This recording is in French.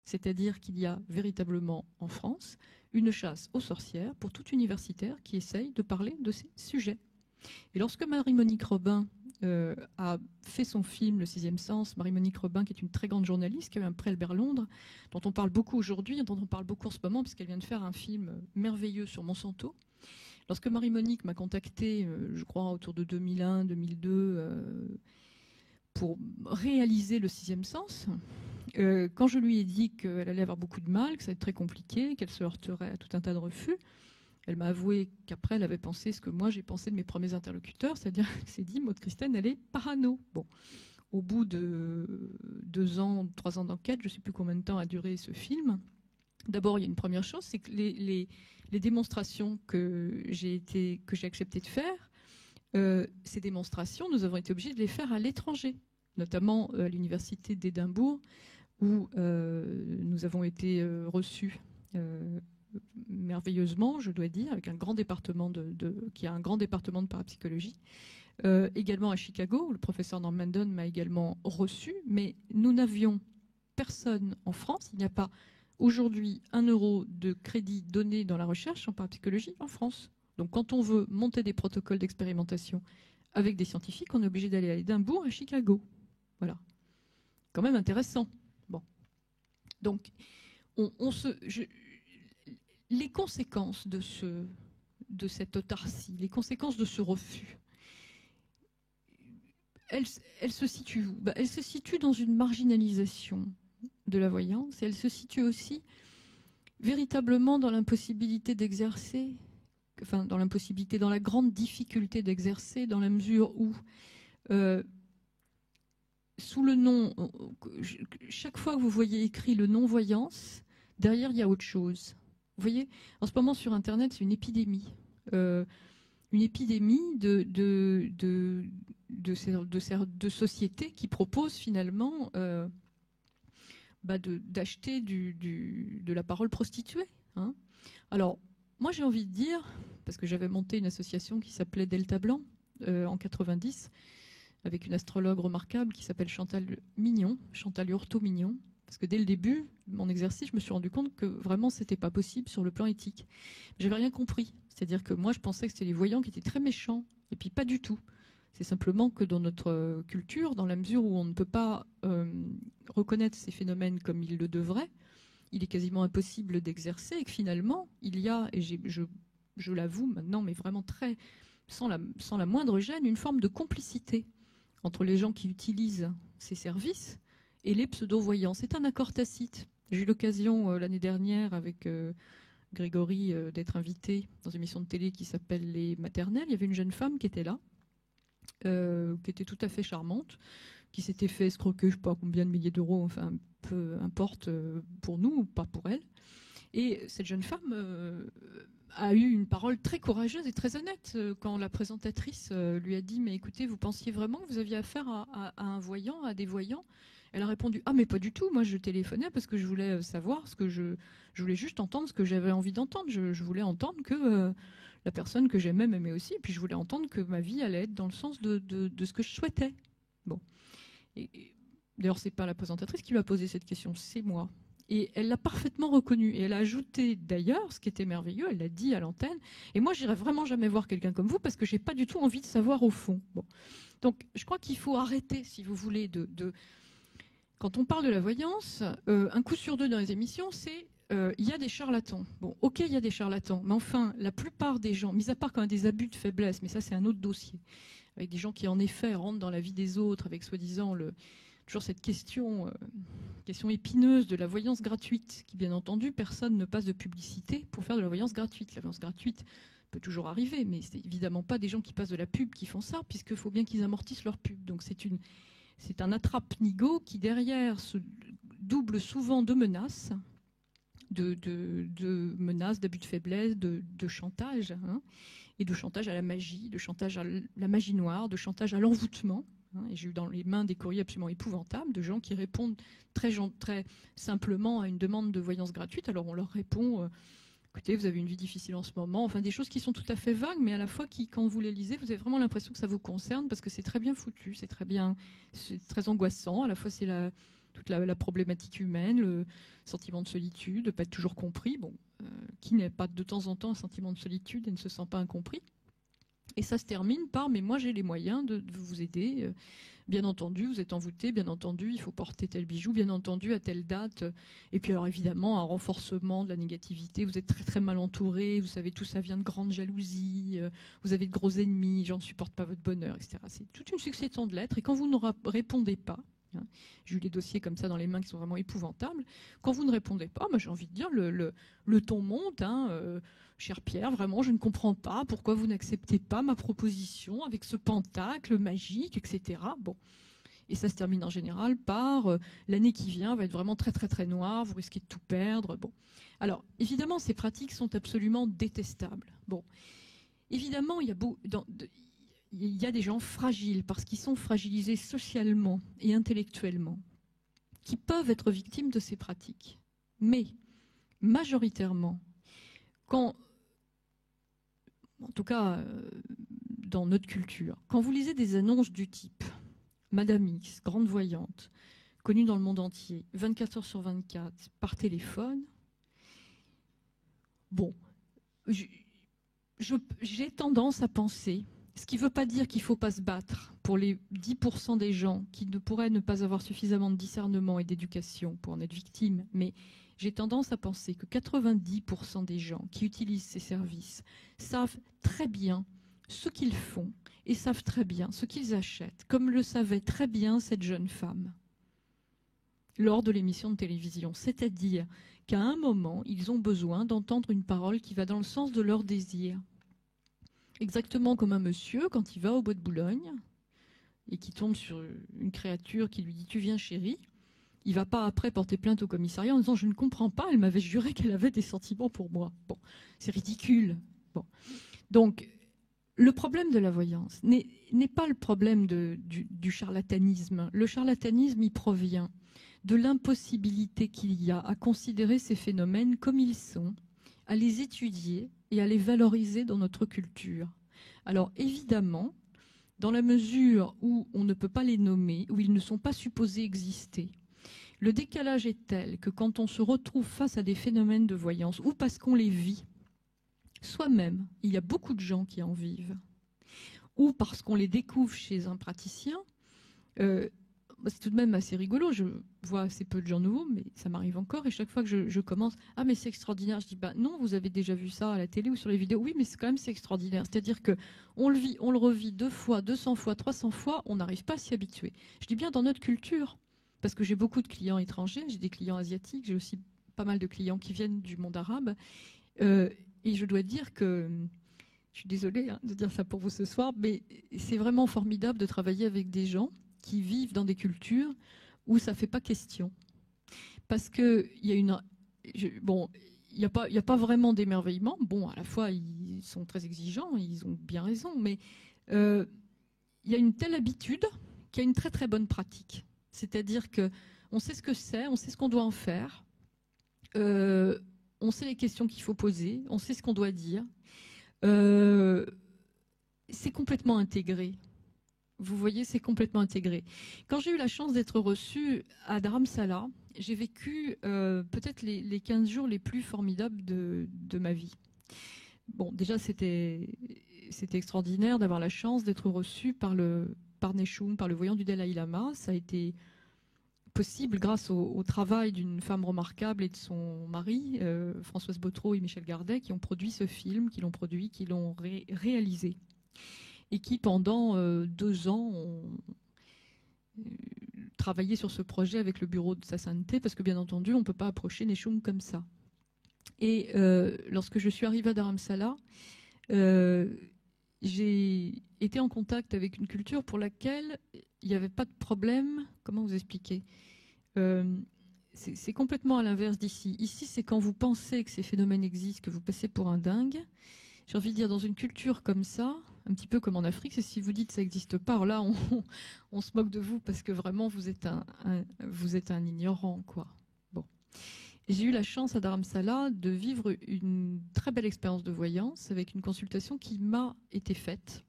C'est-à-dire qu'il y a véritablement en France une chasse aux sorcières pour tout universitaire qui essaye de parler de ces sujets. Et lorsque Marie-Monique Robin a fait son film Le Sixième Sens, Marie-Monique Robin, qui est une très grande journaliste, qui a eu un prix Albert Londres, dont on parle beaucoup aujourd'hui, dont on parle beaucoup en ce moment, parce qu'elle vient de faire un film merveilleux sur Monsanto. Lorsque Marie-Monique m'a contactée, je crois autour de 2001-2002, pour réaliser Le Sixième Sens, quand je lui ai dit qu'elle allait avoir beaucoup de mal, que ça allait être très compliqué, qu'elle se heurterait à tout un tas de refus, elle m'a avoué qu'après, elle avait pensé ce que moi j'ai pensé de mes premiers interlocuteurs, c'est-à-dire qu'elle s'est dit, Maud Christine, elle est parano. Bon, au bout de 2 ans, 3 ans d'enquête, je ne sais plus combien de temps a duré ce film. D'abord, il y a une première chose, c'est que les démonstrations que j'ai accepté de faire, ces démonstrations, nous avons été obligés de les faire à l'étranger, notamment à l'université d'Édimbourg, où nous avons été reçus merveilleusement, je dois dire, avec un grand département qui a un grand département de parapsychologie. Également à Chicago, où le professeur Norman Dunn m'a également reçu, mais nous n'avions personne en France. Il n'y a pas aujourd'hui 1 euro de crédit donné dans la recherche en parapsychologie en France. Donc quand on veut monter des protocoles d'expérimentation avec des scientifiques, on est obligé d'aller à Édimbourg, à Chicago. Voilà. Quand même intéressant. Bon. Donc, les conséquences de cette autarcie, les conséquences de ce refus, elles se situent où ? Elles se situent dans une marginalisation de la voyance, et elles se situent aussi véritablement dans l'impossibilité d'exercer, enfin dans l'impossibilité, dans la grande difficulté d'exercer, dans la mesure où sous le nom, chaque fois que vous voyez écrit le nom voyance, derrière il y a autre chose. Vous voyez, en ce moment sur Internet, c'est une épidémie. Une épidémie de sociétés qui proposent finalement d'acheter de la parole prostituée. Hein. Alors, moi j'ai envie de dire, parce que j'avais monté une association qui s'appelait Delta Blanc en 90, avec une astrologue remarquable qui s'appelle Chantal Hurtaud-Mignon, parce que dès le début de mon exercice, je me suis rendu compte que vraiment c'était pas possible sur le plan éthique. J'avais rien compris. C'est-à-dire que moi je pensais que c'était les voyants qui étaient très méchants, et puis pas du tout. C'est simplement que dans notre culture, dans la mesure où on ne peut pas reconnaître ces phénomènes comme il le devrait, il est quasiment impossible d'exercer, et que finalement, il y a, et je l'avoue maintenant, mais vraiment très, sans la moindre gêne, une forme de complicité entre les gens qui utilisent ces services et les pseudo-voyants. C'est un accord tacite. J'ai eu l'occasion l'année dernière avec Grégory d'être invité dans une émission de télé qui s'appelle Les Maternelles. Il y avait une jeune femme qui était là, qui était tout à fait charmante, qui s'était fait escroquer, je ne sais pas combien de milliers d'euros, enfin peu importe pour nous ou pas pour elle. Et cette jeune femme a eu une parole très courageuse et très honnête quand la présentatrice lui a dit « Mais écoutez, vous pensiez vraiment que vous aviez affaire à un voyant, à des voyants ?» Elle a répondu « Ah mais pas du tout, moi je téléphonais parce que je voulais savoir ce que je voulais juste entendre ce que j'avais envie d'entendre. Je voulais entendre que la personne que j'aimais m'aimait aussi, et puis je voulais entendre que ma vie allait être dans le sens de ce que je souhaitais. » Bon. D'ailleurs, c'est pas la présentatrice qui lui a posé cette question, c'est moi. Et elle l'a parfaitement reconnu. Et elle a ajouté d'ailleurs, ce qui était merveilleux, elle l'a dit à l'antenne, et moi j'irai vraiment jamais voir quelqu'un comme vous parce que j'ai pas du tout envie de savoir au fond. Bon. Donc je crois qu'il faut arrêter, si vous voulez, quand on parle de la voyance, un coup sur deux dans les émissions, c'est il y a des charlatans. Bon, ok, il y a des charlatans, mais enfin, la plupart des gens, mis à part quand il y a des abus de faiblesse, mais ça c'est un autre dossier, avec des gens qui en effet rentrent dans la vie des autres avec soi-disant toujours cette question épineuse de la voyance gratuite, qui bien entendu, personne ne passe de publicité pour faire de la voyance gratuite. La voyance gratuite peut toujours arriver, mais c'est évidemment pas des gens qui passent de la pub qui font ça, puisqu'il faut bien qu'ils amortissent leur pub. Donc c'est un attrape-nigo qui derrière se double souvent de menaces, de menaces, d'abus de faiblesse, de chantage, hein, et de chantage à la magie, de chantage à la magie noire, de chantage à l'envoûtement. Et j'ai eu dans les mains des courriers absolument épouvantables de gens qui répondent très simplement à une demande de voyance gratuite. Alors on leur répond écoutez, vous avez une vie difficile en ce moment, enfin des choses qui sont tout à fait vagues, mais à la fois qui, quand vous les lisez, vous avez vraiment l'impression que ça vous concerne parce que c'est très bien foutu, c'est très angoissant. À la fois c'est toute la problématique humaine, le sentiment de solitude, de ne pas être toujours compris. Bon, qui n'a pas de temps en temps un sentiment de solitude et ne se sent pas incompris? Et ça se termine par « mais moi j'ai les moyens de vous aider, bien entendu vous êtes envoûté, bien entendu il faut porter tel bijou, bien entendu à telle date ». Et puis alors évidemment un renforcement de la négativité, vous êtes très très mal entouré, vous savez tout ça vient de grandes jalousies, vous avez de gros ennemis, les gens ne supportent pas votre bonheur, etc. C'est toute une succession de lettres et quand vous ne répondez pas, hein, j'ai eu des dossiers comme ça dans les mains qui sont vraiment épouvantables, quand vous ne répondez pas, moi j'ai envie de dire le ton monte, hein, cher Pierre, vraiment, je ne comprends pas pourquoi vous n'acceptez pas ma proposition avec ce pentacle magique, etc. Bon. Et ça se termine en général par l'année qui vient va être vraiment très très très noire, vous risquez de tout perdre. Bon. Alors, évidemment, ces pratiques sont absolument détestables. Bon. Évidemment, il y a des gens fragiles parce qu'ils sont fragilisés socialement et intellectuellement qui peuvent être victimes de ces pratiques. Mais, majoritairement, quand en tout cas dans notre culture, quand vous lisez des annonces du type Madame X, grande voyante, connue dans le monde entier, 24 heures sur 24, par téléphone, bon, j'ai tendance à penser, ce qui ne veut pas dire qu'il ne faut pas se battre pour les 10% des gens qui ne pourraient ne pas avoir suffisamment de discernement et d'éducation pour en être victimes, mais j'ai tendance à penser que 90% des gens qui utilisent ces services savent très bien ce qu'ils font et savent très bien ce qu'ils achètent, comme le savait très bien cette jeune femme lors de l'émission de télévision. C'est-à-dire qu'à un moment, ils ont besoin d'entendre une parole qui va dans le sens de leur désir. Exactement comme un monsieur, quand il va au bois de Boulogne et qui tombe sur une créature qui lui dit « Tu viens chérie », il ne va pas après porter plainte au commissariat en disant « Je ne comprends pas, elle m'avait juré qu'elle avait des sentiments pour moi ». Bon, c'est ridicule. Bon. Donc, le problème de la voyance n'est pas le problème du charlatanisme. Le charlatanisme, il provient de l'impossibilité qu'il y a à considérer ces phénomènes comme ils sont, à les étudier et à les valoriser dans notre culture. Alors, évidemment, dans la mesure où on ne peut pas les nommer, où ils ne sont pas supposés exister, le décalage est tel que quand on se retrouve face à des phénomènes de voyance, ou parce qu'on les vit soi-même, il y a beaucoup de gens qui en vivent, ou parce qu'on les découvre chez un praticien, c'est tout de même assez rigolo. Je vois assez peu de gens nouveaux, mais ça m'arrive encore. Et chaque fois que je commence, « Ah, mais c'est extraordinaire », je dis « Bah non, vous avez déjà vu ça à la télé ou sur les vidéos. » Oui, mais c'est quand même c'est extraordinaire. C'est-à-dire qu'on le vit, on le revit 2 fois, 200 fois, 300 fois, on n'arrive pas à s'y habituer. Je dis bien dans notre culture, parce que j'ai beaucoup de clients étrangers, j'ai des clients asiatiques, j'ai aussi pas mal de clients qui viennent du monde arabe. Et je dois dire que, je suis désolée de dire ça pour vous ce soir, mais c'est vraiment formidable de travailler avec des gens qui vivent dans des cultures où ça ne fait pas question. Parce qu'il y a une... Bon, il n'y a pas vraiment d'émerveillement. Bon, à la fois, ils sont très exigeants, ils ont bien raison, mais il y a une telle habitude qu'il y a une très très bonne pratique. C'est-à-dire qu'on sait ce que c'est, on sait ce qu'on doit en faire, on sait les questions qu'il faut poser, on sait ce qu'on doit dire. C'est complètement intégré. Vous voyez, c'est complètement intégré. Quand j'ai eu la chance d'être reçue à Dharamsala, j'ai vécu peut-être les 15 jours les plus formidables de ma vie. Bon, déjà, c'était extraordinaire d'avoir la chance d'être reçue par Nechung, par le voyant du Dalai Lama. Ça a été possible grâce au travail d'une femme remarquable et de son mari, Françoise Botreau et Michel Gardet, qui ont produit ce film, qui l'ont réalisé. Et qui, pendant 2 ans, ont travaillé sur ce projet avec le bureau de sa sainteté, parce que, bien entendu, on ne peut pas approcher Nechung comme ça. Et lorsque je suis arrivée à Dharamsala, j'ai été en contact avec une culture pour laquelle il n'y avait pas de problème. Comment vous expliquer ? C'est complètement à l'inverse d'ici. Ici, c'est quand vous pensez que ces phénomènes existent, que vous passez pour un dingue. J'ai envie de dire, dans une culture comme ça, un petit peu comme en Afrique, c'est si vous dites que ça n'existe pas, alors là, on se moque de vous parce que vraiment, vous êtes un ignorant, quoi. Bon. J'ai eu la chance à Dharamsala de vivre une très belle expérience de voyance avec une consultation qui m'a été faite